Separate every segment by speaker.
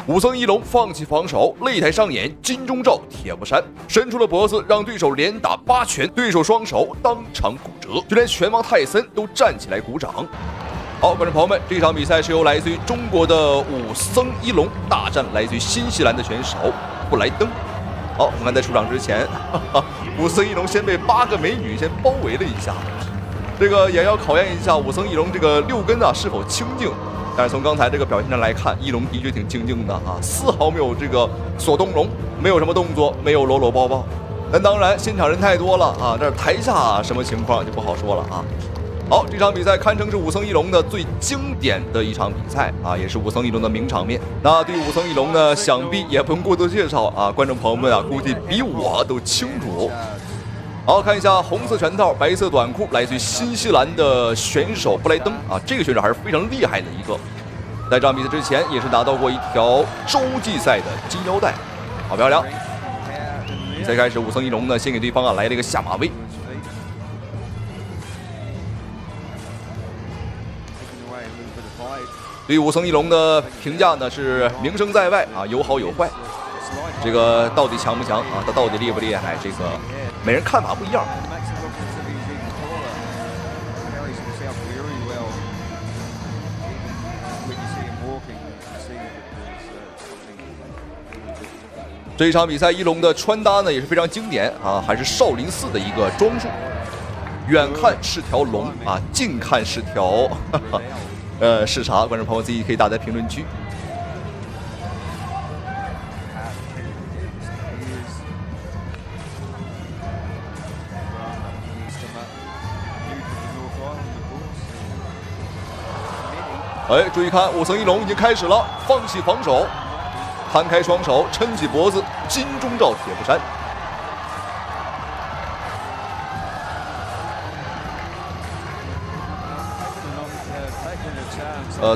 Speaker 1: 武僧一龙放弃防守，擂台上演金钟罩铁布衫，伸出了脖子让对手连打8拳，对手双手当场骨折，就连拳王泰森都站起来鼓掌。好，观众朋友们，这场比赛是由来自于中国的武僧一龙大战来自于新西兰的选手布莱登。好，我们在出场之前，武僧一龙先被8个美女先包围了一下，这个也要考验一下武僧一龙这个6根啊是否清净。但是从刚才这个表现上来看，一龙的确挺静静的啊，丝毫没有这个锁东龙，没有什么动作，没有搂搂抱抱。但当然现场人太多了啊，这台下什么情况就不好说了啊。好，这场比赛堪称是武僧一龙的最经典的一场比赛啊，也是武僧一龙的名场面。那对于武僧一龙呢，想必也不用过多介绍啊，观众朋友们啊，估计比我都清楚。好，看一下红色拳套、白色短裤，来自于新西兰的选手布莱登啊，这个选手还是非常厉害的一个。在这场比赛之前，也是拿到过一条洲际赛的金腰带，好漂亮。比赛开始，武僧一龙呢，先给对方啊来了一个下马威。对于武僧一龙的评价呢是名声在外啊，有好有坏。这个到底强不强啊？他到底厉不厉害？这个每人看法不一样。这一场比赛，一龙的穿搭呢也是非常经典啊，还是少林寺的一个装束。远看是条龙啊，近看是条是啥？观众朋友自己可以打在评论区。哎，注意看，武僧一龙已经开始了，放弃防守，摊开双手，抻起脖子，金钟罩铁布衫。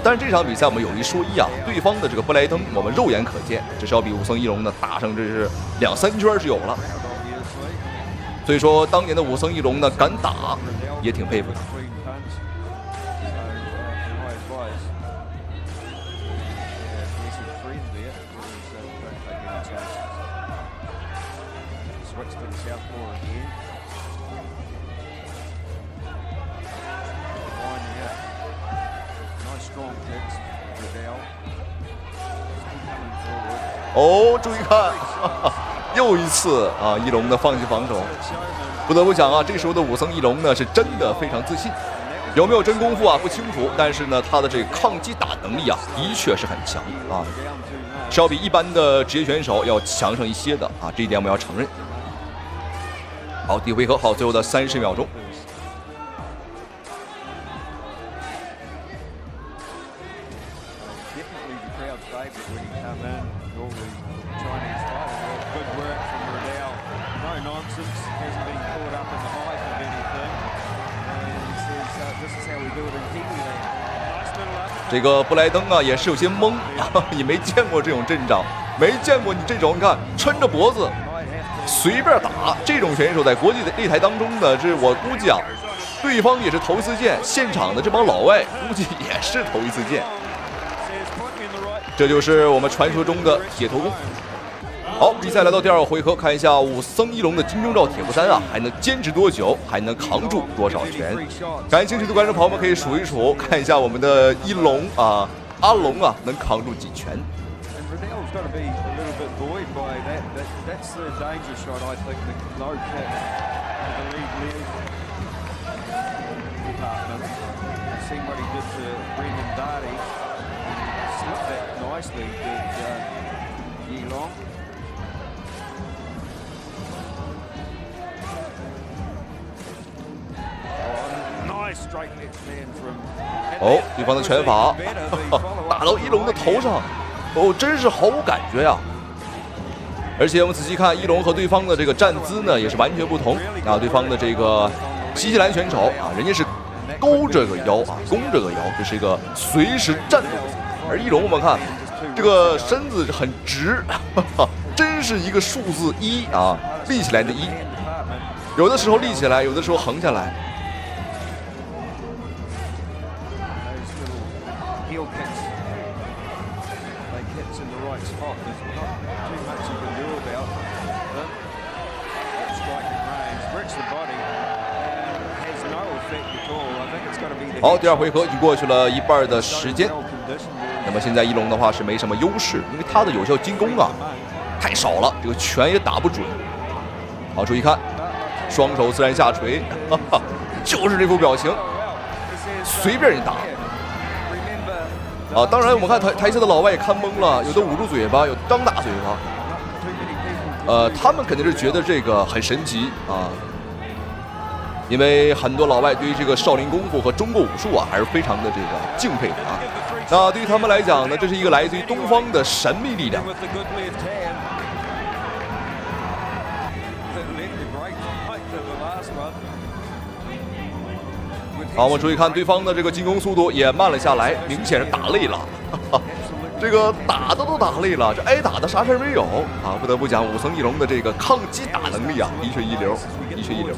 Speaker 1: 但是这场比赛我们有一说一啊，对方的这个布莱登，我们肉眼可见，至少比武僧一龙呢打上这是2、3圈是有了。所以说，当年的武僧一龙呢敢打，也挺佩服的。哦，注意看，又一次啊，一龙的放弃防守。不得不讲啊，这时候的武僧一龙呢是真的非常自信，有没有真功夫啊不清楚，但是呢他的这个抗击打能力啊的确是很强啊，是要比一般的职业选手要强上一些的啊，这一点我们要承认。好，第一回合，好，最后的30秒钟。这个布莱登啊也是有些懵，也没见过这种阵仗，没见过你这种，你看抻着脖子随便打，这种选手在国际的擂台当中呢，这我估计啊，对方也是头一次见，现场的这帮老外估计也是头一次见。这就是我们传说中的铁头功。好，比赛来到第2个回合，看一下武僧一龙的金钟罩铁布衫啊，还能坚持多久，还能扛住多少拳？感兴趣的观众朋友们可以数一数，看一下我们的一龙啊，阿龙啊，能扛住几拳？哦，对方的拳法打到一龙的头上，哦，真是毫无感觉呀！而且我们仔细看，一龙和对方的这个站姿呢，也是完全不同啊。对方的这个新西兰选手啊，人家是勾着个腰啊，弓着个腰，这是一个随时战斗的姿势。而一龙我们看这个身子很直，真是一个数字1啊，立起来的1，有的时候立起来，有的时候横下来。好，第二回合已经过去了一半的时间。那么现在一龙的话是没什么优势，因为他的有效进攻啊太少了，这个拳也打不准。好，注意看，双手自然下垂，哈哈，就是这副表情，随便一打。啊，当然我们看台下的老外也看懵了，有的捂住嘴巴，有的张大嘴巴。他们肯定是觉得这个很神奇啊。因为很多老外对于这个少林功夫和中国武术啊，还是非常的这个敬佩的啊。那对于他们来讲呢，这是一个来自于东方的神秘力量。好，我们注意看对方的这个进攻速度也慢了下来，明显是打累了。这个打的都打累了，这挨打的啥事儿没有啊！不得不讲武僧义龙的这个抗击打能力啊，的确一流，的确一流。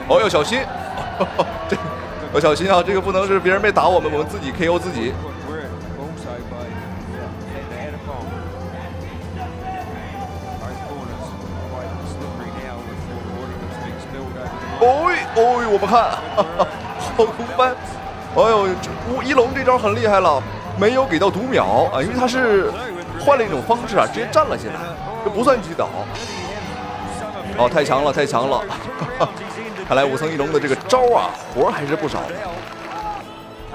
Speaker 1: 哦，要小心，这要小心啊！这个不能是别人没打我们，我们自己 KO 自己。我们看，后空翻，哎呦，一龙这招很厉害了，没有给到读秒啊，因为他是换了一种方式啊，直接站了起来，这不算击倒。哦，太强了，太强了！看来武僧义龙的这个招啊，活还是不少的。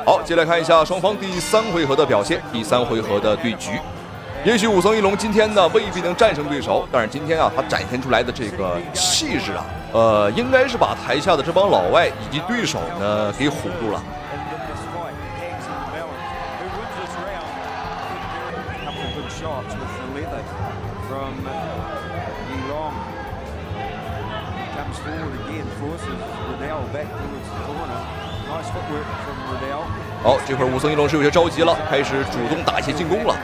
Speaker 1: 好，接下来看一下双方第三回合的表现，第三回合的对局。也许武僧义龙今天呢未必能战胜对手，但是今天啊，他展现出来的这个气势啊，应该是把台下的这帮老外以及对手呢给唬住了。好，这会儿武僧义龙是有些着急了，开始主动打一些进攻了。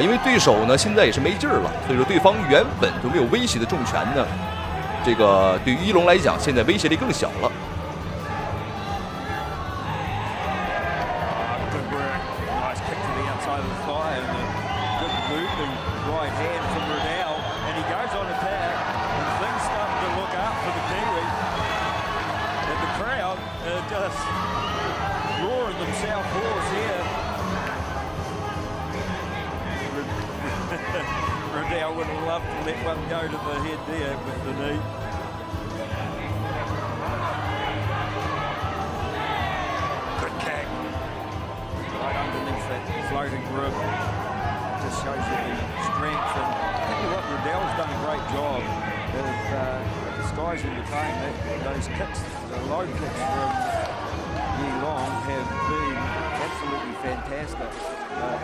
Speaker 1: 因为对手呢现在也是没劲儿了，所以说对方原本就没有威胁的重拳呢，这个对于一龙来讲，现在威胁力更小了。
Speaker 2: Riddell would have loved to let one go to the head there with the knee. Good kick. Right underneath that floating rib. Just shows you the strength. And I tell you what, Riddell's done a great job of disguising the pain. Those kicks, the low kicks from Yi Long have been absolutely fantastic. But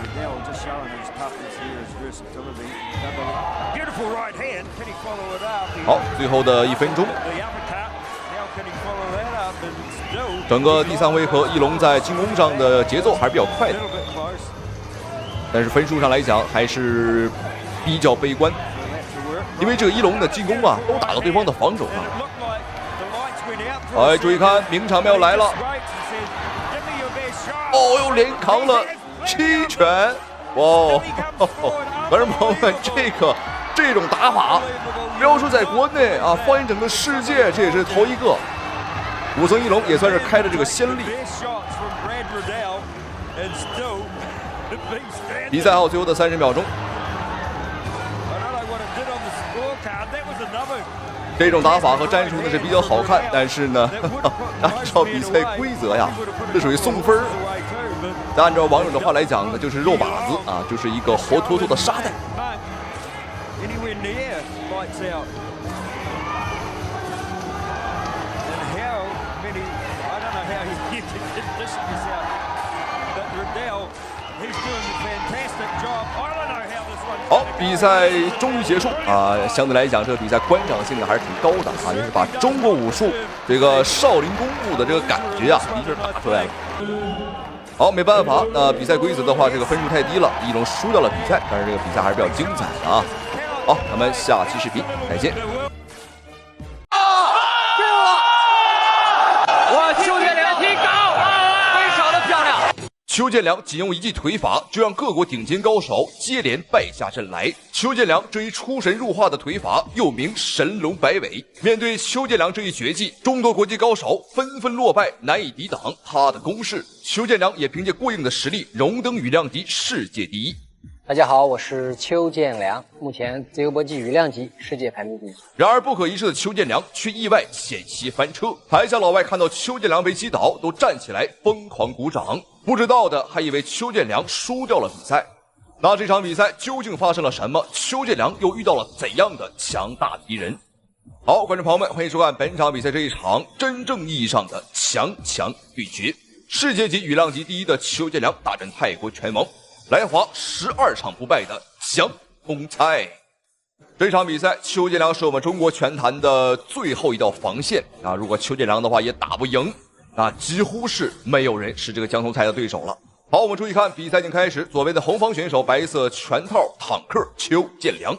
Speaker 2: Riddell just showing his toughness here, his versatility. Beautiful right hand. Can he follow it up?
Speaker 1: 好，最后的1分钟。整个第三回合，一龙在进攻上的节奏还是比较快的，但是分数上来讲还是比较悲观，因为这个一龙的进攻啊，都打到对方的防守上。哎，注意看，名场面来了。哦呦，连扛了7拳，哇！观众朋友们，这种打法，不要说在国内啊，放眼整个世界，这也是头一个。武僧义龙也算是开了这个先例。比赛还有最后的30秒钟。这种打法和战术呢是比较好看，但是呢，按照比赛规则呀，这属于送分。再按照网友的话来讲呢，就是肉靶子啊，就是一个活脱脱的沙袋。好，比赛终于结束啊！相对来讲，这个比赛观赏性呢还是挺高的啊，就是把中国武术这个少林功夫的这个感觉啊，的确打出来了。好，没办法，那比赛规则的话，这个分数太低了，一龙输掉了比赛，但是这个比赛还是比较精彩的啊。好，咱们下期视频再见。
Speaker 3: 我邱月亮提高，非常的漂亮。
Speaker 1: 邱建良仅用一记腿法，就让各国顶尖高手接连败下阵来。邱建良这一出神入化的腿法，又名神龙摆尾。面对邱建良这一绝技，众多国际高手纷纷落败，难以抵挡他的攻势。邱建良也凭借过硬的实力，荣登羽量级世界第一。
Speaker 3: 大家好，我是邱建良，目前自由搏击羽量级世界排名第一。
Speaker 1: 然而不可一世的邱建良却意外险些翻车，台下老外看到邱建良被击倒，都站起来疯狂鼓掌。不知道的还以为邱建良输掉了比赛。那这场比赛究竟发生了什么？邱建良又遇到了怎样的强大敌人？好，观众朋友们，欢迎收看本场比赛这一场真正意义上的强强对决。世界级羽量级第一的邱建良大战泰国拳王来华12场不败的姜东菜。这场比赛，邱建良是我们中国拳坛的最后一道防线啊！如果邱建良的话也打不赢，那几乎是没有人是这个姜东菜的对手了。好，我们注意看，比赛已经开始，左边的红方选手白色拳套坦克邱建良，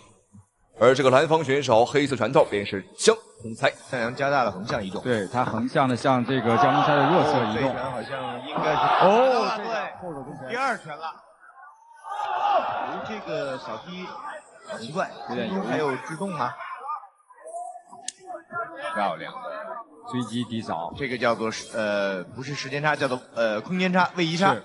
Speaker 1: 而这个蓝方选手黑色拳套便是姜东菜。
Speaker 4: 向阳加大了横向移动，
Speaker 5: 对他横向的向这个姜东菜的弱侧移动，
Speaker 4: 这拳好像应该是
Speaker 5: 对，后手攻拳，
Speaker 4: 第二拳了。这个小踢好奇怪，
Speaker 5: 有点
Speaker 4: 还有制动啊，漂亮的
Speaker 5: 追击低扫，
Speaker 4: 这个叫做不是时间差，叫做空间差，位移差。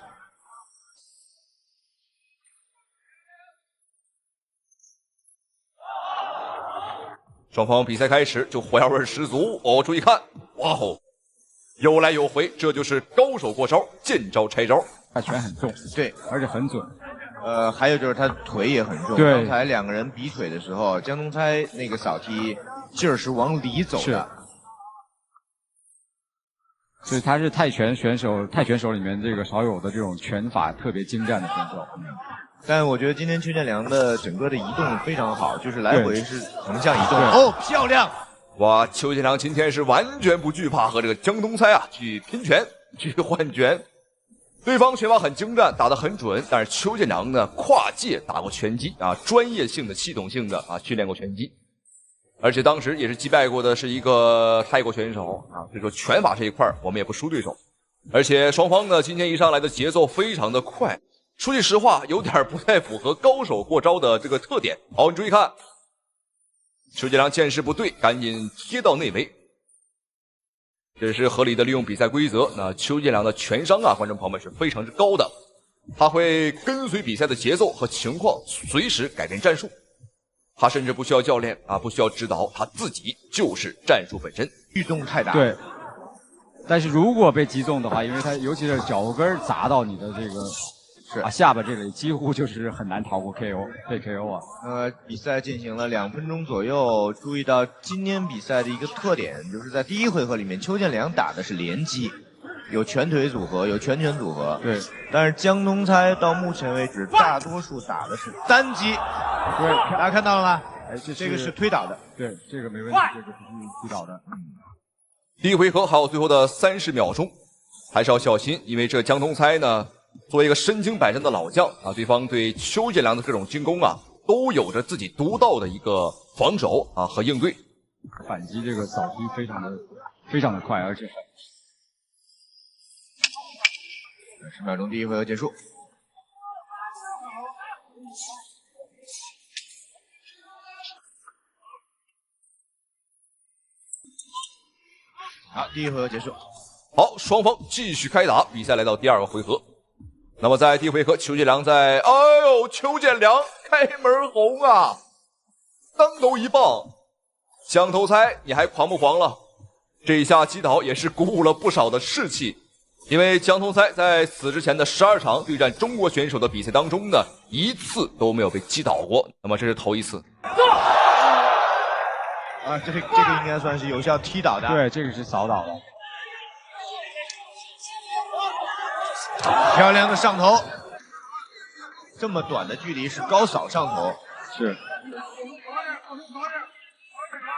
Speaker 1: 双方比赛开始就火药味十足哦！注意看，哇哦，有来有回，这就是高手过招，见招拆招。
Speaker 5: 他拳很重，
Speaker 4: 对，
Speaker 5: 而且很准。
Speaker 4: 还有就是他腿也很重。
Speaker 5: 对，
Speaker 4: 刚才两个人比腿的时候，姜东菜那个扫踢劲儿是往里走的。
Speaker 5: 所以他是泰拳手里面这个少有的这种拳法特别精湛的选手。
Speaker 4: 但我觉得今天邱建良的整个的移动非常好，就是来回是横向移动。哦，漂亮！
Speaker 1: 哇，邱建良今天是完全不惧怕和这个姜东菜啊去拼拳、去换拳。对方拳法很精湛，打得很准，但是邱建良呢跨界打过拳击啊，专业性的、系统性的啊训练过拳击，而且当时也是击败过的是一个泰国选手啊，所以说拳法这一块我们也不输对手。而且双方呢今天一上来的节奏非常的快，说句实话，有点不太符合高手过招的这个特点。好，你注意看，邱建良见势不对，赶紧贴到内围。这是合理的利用比赛规则。那邱建良的拳商啊，观众朋友们是非常之高的，他会跟随比赛的节奏和情况，随时改变战术。他甚至不需要教练啊，不需要指导，他自己就是战术本身。
Speaker 4: 律动太大。
Speaker 5: 对。但是如果被击中的话，因为他尤其是脚跟砸到你的这个下巴这里，几乎就是很难逃过 KO 被 KO 啊。
Speaker 4: 比赛进行了2分钟左右，注意到今天比赛的一个特点，就是在第一回合里面，邱建良打的是连击，有拳腿组合，有拳拳组合。
Speaker 5: 对。
Speaker 4: 但是姜东菜到目前为止，大多数打的是单击。
Speaker 5: 对，
Speaker 4: 大家看到了吗？
Speaker 5: 哎，
Speaker 4: 这个是推倒的。
Speaker 5: 对，这个没问题，这个不是推倒的。
Speaker 1: 第一回合还有最后的30秒钟，还是要小心，因为这姜东菜呢，作为一个身经百战的老将啊，对方对邱建良的各种进攻啊，都有着自己独到的一个防守啊和应对。
Speaker 5: 反击这个扫踢非常的快，而且
Speaker 4: 10秒钟，第一回合结束。好，第一回合结束。
Speaker 1: 好，双方继续开打，比赛来到第2个回合。那么在第一回合，邱建良邱建良开门红啊，当头一棒，姜头菜你还狂不狂了？这一下击倒也是鼓舞了不少的士气，因为姜头菜在此之前的12场对战中国选手的比赛当中呢，一次都没有被击倒过，那么这是头一次。
Speaker 4: 这个应该算是有效踢倒的。
Speaker 5: 对，这个是扫倒的。
Speaker 4: 漂亮的上头，这么短的距离是高扫上头。
Speaker 5: 是。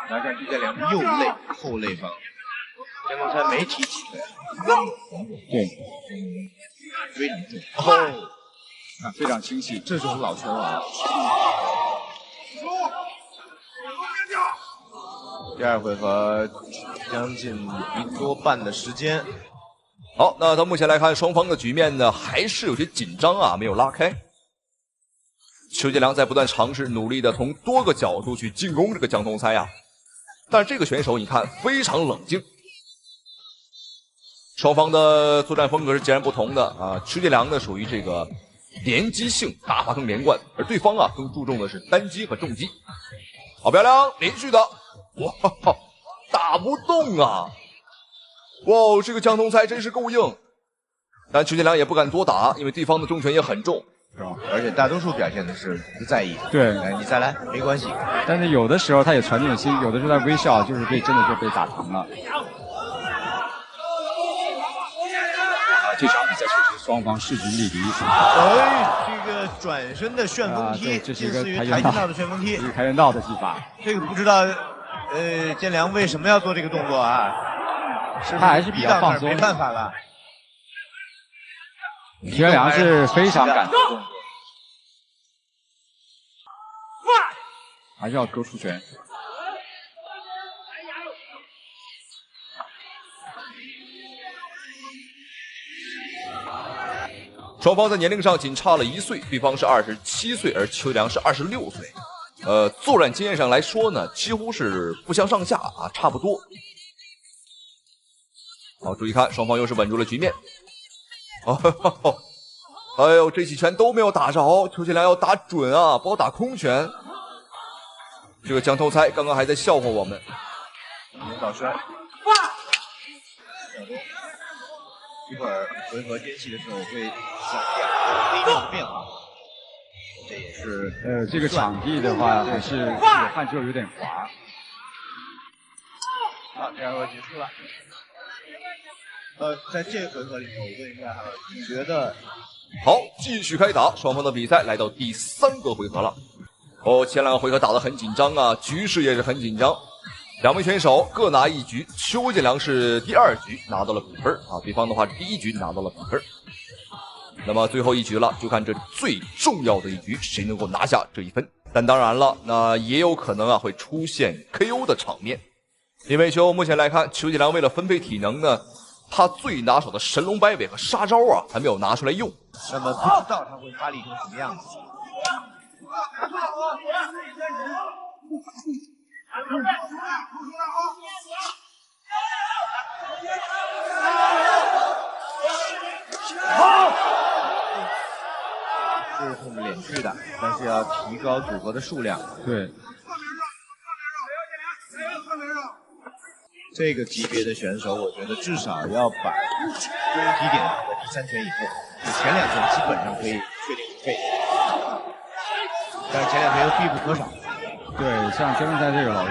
Speaker 4: 来看邱建良右肋后肋方，姜东菜没提起腿。
Speaker 5: 对。
Speaker 4: 追你住。
Speaker 5: 非常清晰，
Speaker 4: 这就是老拳王。第2回合将近1多半的时间，
Speaker 1: 好，那到目前来看，双方的局面呢还是有些紧张啊，没有拉开。邱建良在不断尝试努力的从多个角度去进攻这个江东猜啊，但是这个选手你看非常冷静。双方的作战风格是截然不同的啊，邱建良呢属于这个连击性打法更连贯，而对方啊更注重的是单击和重击。好漂亮，连续的，哇，打不动啊！哇，这个江东猜真是够硬，但邱建良也不敢多打，因为对方的重拳也很重。
Speaker 4: 是吧？而且大多数表现的是不在意，
Speaker 5: 对，
Speaker 4: 哎，你再来没关系。
Speaker 5: 但是有的时候他也传这种心，有的时候他微笑就是真的就被打疼了。这场比赛确实双方势均力敌。
Speaker 4: 哎，这个转身的旋风踢，
Speaker 5: 这是一个
Speaker 4: 近似于跆拳道的旋风踢，
Speaker 5: 跆拳道的技法。
Speaker 4: 这个不知道，建良为什么要做这个动作啊？
Speaker 5: 他还是比较放松，
Speaker 4: 没办法了。
Speaker 5: 邱建良是非常敢做动作，还是要勾出拳。
Speaker 1: 双方在年龄上仅差了1岁，对方是27岁，而邱建良是26岁。作战经验上来说呢，几乎是不相上下啊，差不多。好，注意看，双方又是稳住了局面。哦，哎呦，这几拳都没有打着，邱建良要打准啊，不好打空拳。这个江头猜刚刚还在笑话我们。
Speaker 4: 导摔。一会儿回合间隙的时候会想微妙的变化，这也是
Speaker 5: 这个场地的话还是看就有点滑。
Speaker 4: 好，第2回合结束了。在这个回合里面，我问一下，你觉得？
Speaker 1: 好，继续开打，双方的比赛来到第3个回合了。哦，前2个回合打得很紧张啊，局势也是很紧张。2位选手各拿1局，邱建良是第2局拿到了比分啊，对方的话是第1局拿到了比分。那么最后1局了，就看这最重要的1局谁能够拿下这1分。但当然了，那也有可能啊会出现 KO 的场面，因为目前来看，邱建良为了分配体能呢，他最拿手的神龙摆尾和杀招啊还没有拿出来用。
Speaker 4: 那么不知道他会发力成什么样子。是冲着脸去的，但是要提高组合的数量。
Speaker 5: 对，
Speaker 4: 这个级别的选手，我觉得至少要把攻击点打在第3拳以后，前2拳基本上可以确定赢。但是前2拳又必不可少。
Speaker 5: 对，像江东猜这种老油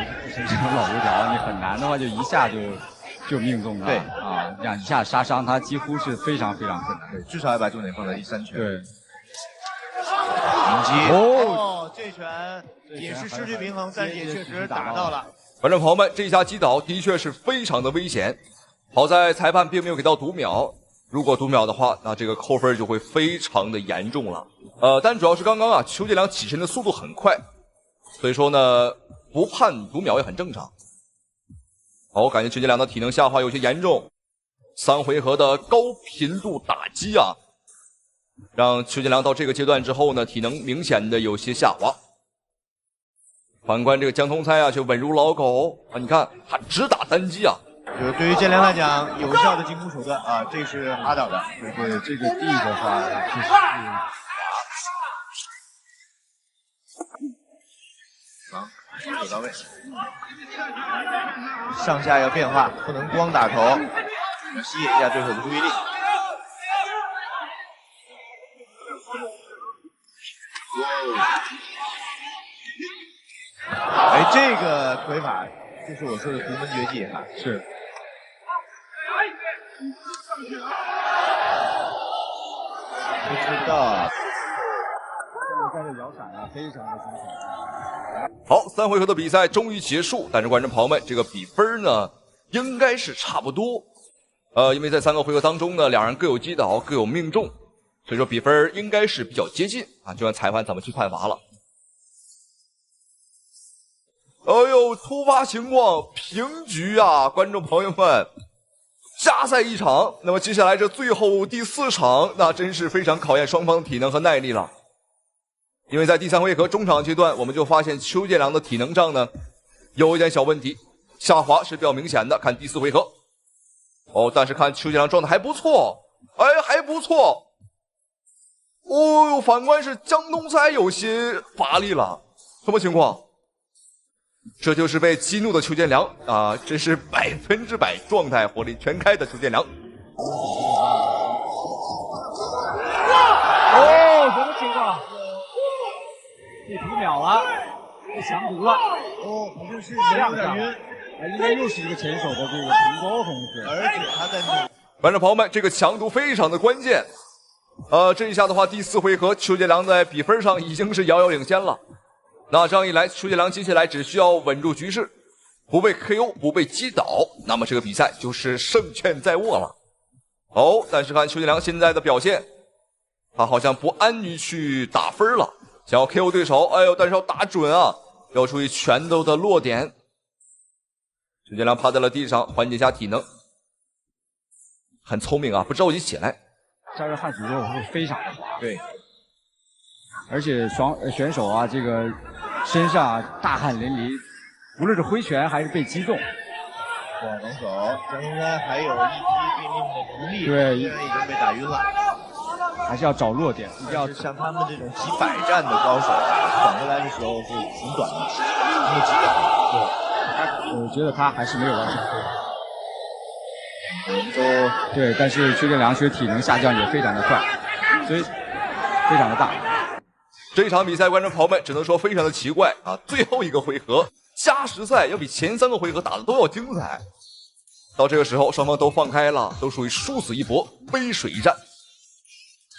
Speaker 5: 条，你很难的话就一下就命中他。
Speaker 4: 对
Speaker 5: 啊，这样一下杀伤他几乎是非常非常困难。
Speaker 4: 对，至少要把重点放在第3拳。
Speaker 5: 对，
Speaker 4: 迎击。哦，这拳也是失去平衡，但是也确实打到了。
Speaker 1: 观众朋友们，这一下击倒的确是非常的危险，好在裁判并没有给到读秒。如果读秒的话，那这个扣分就会非常的严重了。但主要是刚刚啊，邱建良起身的速度很快，所以说呢，不判读秒也很正常。好，我感觉邱建良的体能下滑有些严重，3回合的高频度打击啊，让邱建良到这个阶段之后呢，体能明显的有些下滑。反观这个江通猜啊，却稳如老狗啊！你看他只打单击啊，
Speaker 4: 就是对于建良来讲，有效的进攻手段啊，这是阿倒的。
Speaker 5: 对，这个地的话就是
Speaker 4: 好，手到位，上下要变化，不能光打头，要吸引一下对手的注意力。哎，这个腿法就是我说的独门绝技哈。
Speaker 5: 是。
Speaker 4: 不知道。
Speaker 5: 这个摇闪啊，非常的精彩。
Speaker 1: 好，3回合的比赛终于结束，但是观众朋友们，这个比分呢，应该是差不多。因为在3个回合当中呢，2人各有击倒，各有命中，所以说比分应该是比较接近啊，就看裁判怎么去判罚了。哎呦，突发情况，平局啊！观众朋友们，加赛一场，那么接下来这最后第4场，那真是非常考验双方的体能和耐力了。因为在第3回合中场阶段，我们就发现邱建良的体能上呢有一点小问题，下滑是比较明显的。看第4回合，哦，但是看邱建良状态还不错，哎，还不错。哦哟，反观是江东才有些乏力了，什么情况？这就是被激怒的邱建良啊！真是100%状态活力全开的邱建良。
Speaker 5: 哦，什么情况？被读秒了，被降毒了。
Speaker 4: 哦，好像是有点晕。
Speaker 5: 应该又是一个前手的这个平勾，可能是。
Speaker 4: 而且他在那。
Speaker 1: 观众朋友们，这个强度非常的关键。这一下的话，第4回合邱建良在比分上已经是遥遥领先了。那这样一来，邱建良接下来只需要稳住局势，不被 KO， 不被击倒，那么这个比赛就是胜券在握了。哦，但是看邱建良现在的表现，他好像不安于去打分了，想要 KO 对手，哎呦，但是要打准啊，要注意拳头的落点。邱建良趴在了地上，缓解一下体能，很聪明啊，不着急起来。
Speaker 5: 加热汗水之后会非常的滑。
Speaker 4: 对，
Speaker 5: 而且选手啊，这个身上啊大汗淋漓，无论是挥拳还是被击中。
Speaker 4: 往能走，江东山还有一击毙命的能力，
Speaker 5: 对，
Speaker 4: 虽然已经被打晕了，
Speaker 5: 还是要找弱点，一定要
Speaker 4: 像他们这种几百战的高手，转过来的时候是挺短的，没有几秒。
Speaker 5: 对，我觉得他还是没有完全恢复。对，但是邱建良其实体能下降也非常的快，所以非常的大。
Speaker 1: 这场比赛，观众朋友们只能说非常的奇怪啊！最后一个回合加时赛要比前3个回合打的都要精彩。到这个时候，双方都放开了，都属于殊死一搏、背水一战。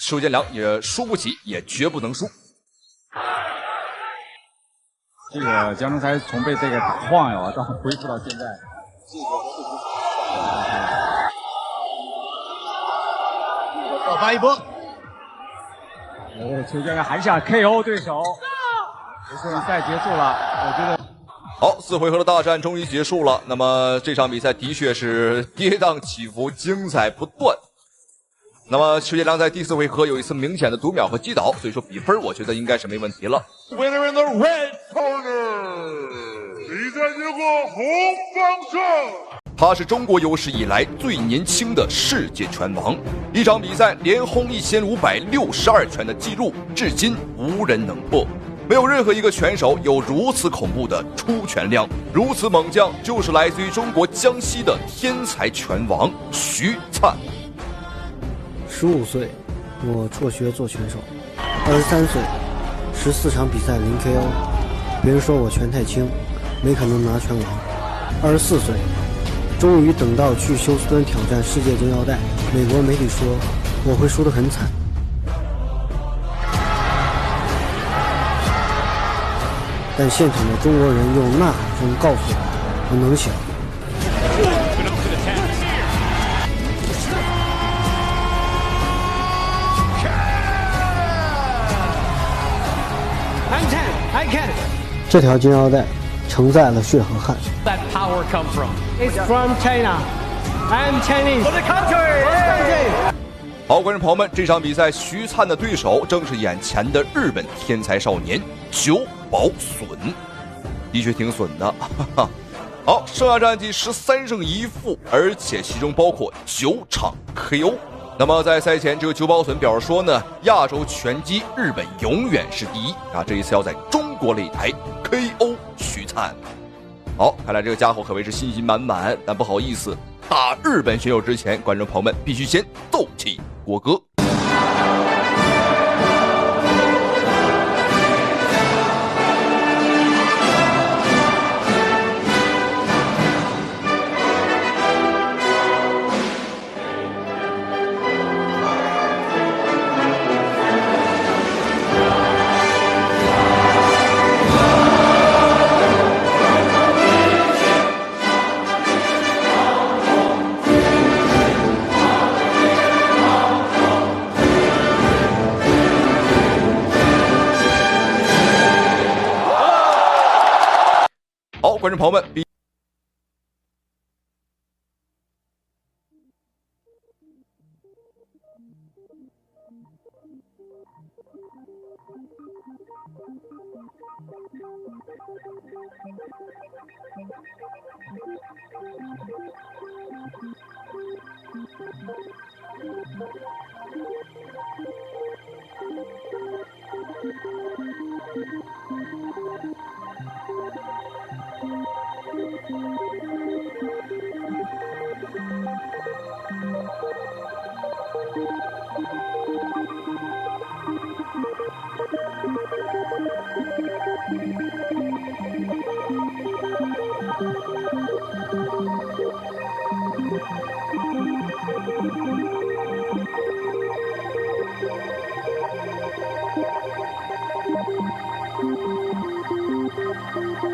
Speaker 1: 邱建良也输不起，也绝不能输。
Speaker 5: 这个江中才从被这个打晃悠啊，到恢复到现在，
Speaker 4: 爆发一波。
Speaker 5: 邱建良还想 KO 对手。比赛结束了，我觉得。
Speaker 1: 好，4回合的大战终于结束了。那么这场比赛的确是跌宕起伏，精彩不断。那么邱建良在第4回合有一次明显的读秒和击倒，所以说比分我觉得应该是没问题了。
Speaker 6: Winner in the red corner， 比赛结果红方胜。
Speaker 1: 他是中国有史以来最年轻的世界拳王，一场比赛连轰1562拳的记录，至今无人能破。没有任何一个拳手有如此恐怖的出拳量，如此猛将就是来自于中国江西的天才拳王徐灿。
Speaker 7: 15岁，我辍学做拳手。23岁，14场比赛0 KO， 别人说我拳太轻，没可能拿拳王。24岁，终于等到去休斯敦挑战世界金腰带，美国媒体说我会输得很惨。但现场的中国人用呐喊声告诉我，我能行。
Speaker 3: I can.
Speaker 7: 这条金腰带承载了血和汗。
Speaker 3: That power come from? It's from China. I am Chinese. For the country.
Speaker 1: 好，观众朋友们，这场比赛徐灿的对手正是眼前的日本天才少年久保隼，的确挺损的。好，剩下战绩13胜1负，而且其中包括9场 KO。那么在赛前，这个久保隼表示说呢，亚洲拳击日本永远是第一啊！这一次要在中国擂台 KO 徐灿。好，看来这个家伙可谓是信心满满，但不好意思，打日本选手之前，观众朋友们必须先奏起国歌。观众朋友们，
Speaker 8: Thank you.